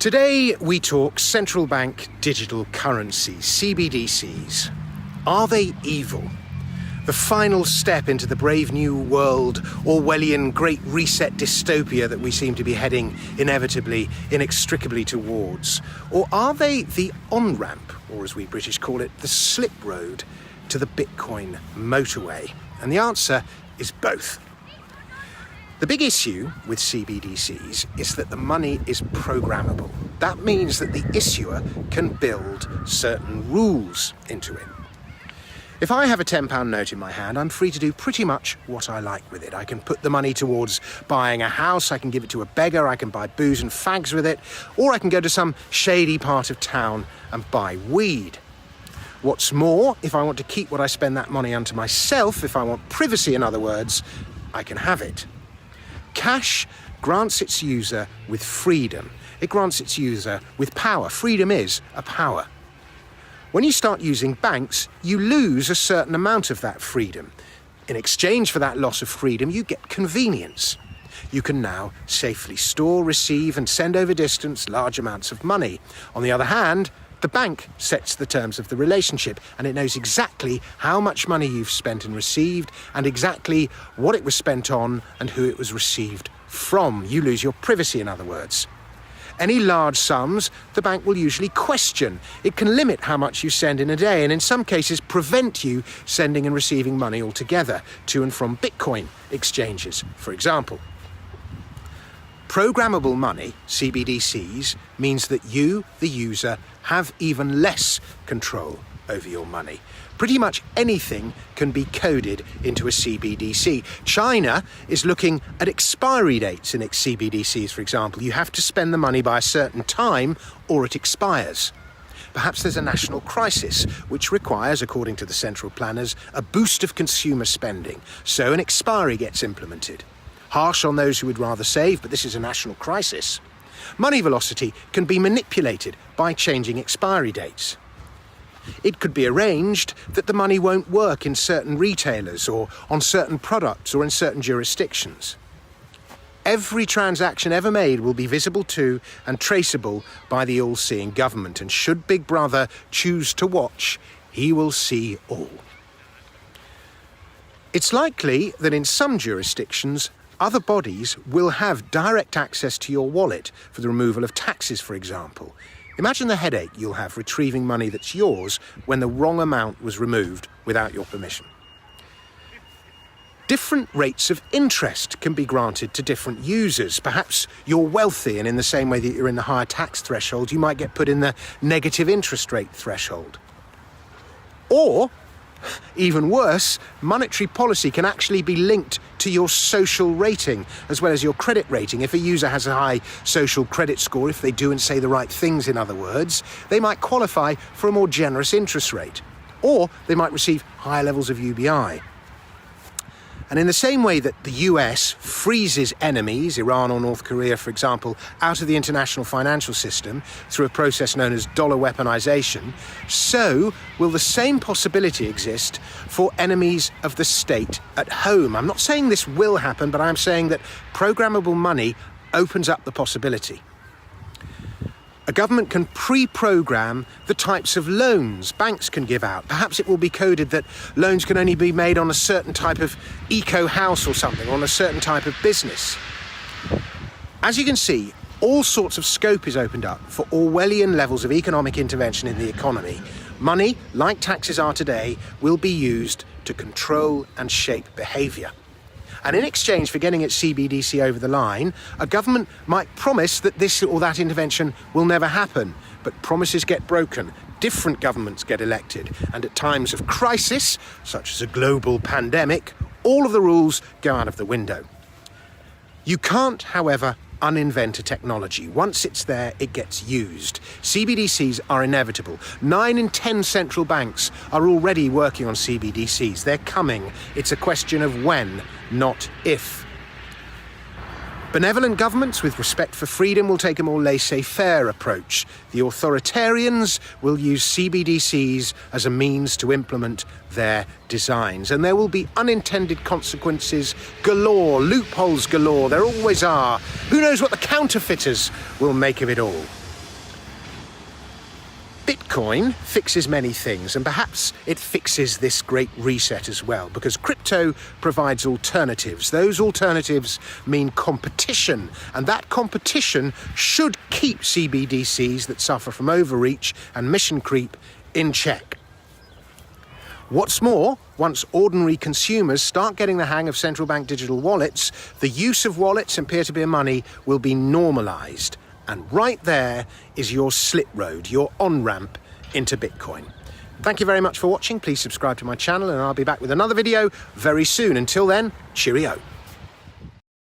Today we talk central bank digital currencies, CBDCs. Are they evil? The final step into the brave new world, Orwellian Great Reset dystopia that we seem to be heading inevitably, inextricably towards? Or are they the on-ramp, or as we British call it, the slip road to the Bitcoin motorway? And the answer is both. The big issue with CBDCs is that the money is programmable. That means that the issuer can build certain rules into it. If I have a £10 note in my hand, I'm free to do pretty much what I like with it. I can put the money towards buying a house, I can give it to a beggar, I can buy booze and fags with it, or I can go to some shady part of town and buy weed. What's more, if I want to keep what I spend that money unto myself, if I want privacy in other words, I can have it. Cash grants its user with freedom. It grants its user with power. Freedom is a power. When you start using banks, you lose a certain amount of that freedom. In exchange for that loss of freedom, you get convenience. You can now safely store, receive, and send over distance large amounts of money. On the other hand, the bank sets the terms of the relationship, and it knows exactly how much money you've spent and received, and exactly what it was spent on and who it was received from. You lose your privacy, in other words. Any large sums, the bank will usually question. It can limit how much you send in a day, and in some cases prevent you sending and receiving money altogether, to and from Bitcoin exchanges, for example. Programmable money, CBDCs, means that you, the user, have even less control over your money. Pretty much anything can be coded into a CBDC. China is looking at expiry dates in its CBDCs, for example. You have to spend the money by a certain time or it expires. Perhaps there's a national crisis which requires, according to the central planners, a boost of consumer spending. So an expiry gets implemented. Harsh on those who would rather save, but this is a national crisis. Money velocity can be manipulated by changing expiry dates. It could be arranged that the money won't work in certain retailers or on certain products or in certain jurisdictions. Every transaction ever made will be visible to and traceable by the all-seeing government, and should Big Brother choose to watch, he will see all. It's likely that in some jurisdictions, other bodies will have direct access to your wallet for the removal of taxes, for example. Imagine the headache you'll have retrieving money that's yours when the wrong amount was removed without your permission. Different rates of interest can be granted to different users. Perhaps you're wealthy, and in the same way that you're in the higher tax threshold, you might get put in the negative interest rate threshold. Or, even worse, monetary policy can actually be linked to your social rating as well as your credit rating. If a user has a high social credit score, if they do and say the right things, in other words, they might qualify for a more generous interest rate, or they might receive higher levels of UBI. And in the same way that the US freezes enemies, Iran or North Korea, for example, out of the international financial system through a process known as dollar weaponization, so will the same possibility exist for enemies of the state at home. I'm not saying this will happen, but I'm saying that programmable money opens up the possibility. A government can pre-program the types of loans banks can give out. Perhaps it will be coded that loans can only be made on a certain type of eco-house or something, or on a certain type of business. As you can see, all sorts of scope is opened up for Orwellian levels of economic intervention in the economy. Money, like taxes are today, will be used to control and shape behaviour. And in exchange for getting its CBDC over the line, a government might promise that this or that intervention will never happen. But promises get broken, different governments get elected, and at times of crisis, such as a global pandemic, all of the rules go out of the window. You can't, however, uninvent a technology. Once it's there, it gets used. CBDCs are inevitable. 9 in 10 central banks are already working on CBDCs. They're coming. It's a question of when, not if. Benevolent governments with respect for freedom will take a more laissez-faire approach. The authoritarians will use CBDCs as a means to implement their designs. And there will be unintended consequences galore, loopholes galore. There always are. Who knows what the counterfeiters will make of it all? Bitcoin fixes many things, and perhaps it fixes this great reset as well, because crypto provides alternatives. Those alternatives mean competition, and that competition should keep CBDCs that suffer from overreach and mission creep in check. What's more, once ordinary consumers start getting the hang of central bank digital wallets, the use of wallets and peer-to-peer money will be normalised. And right there is your slit road, your on-ramp into Bitcoin. Thank you very much for watching. Please subscribe to my channel and I'll be back with another video very soon. Until then, cheerio.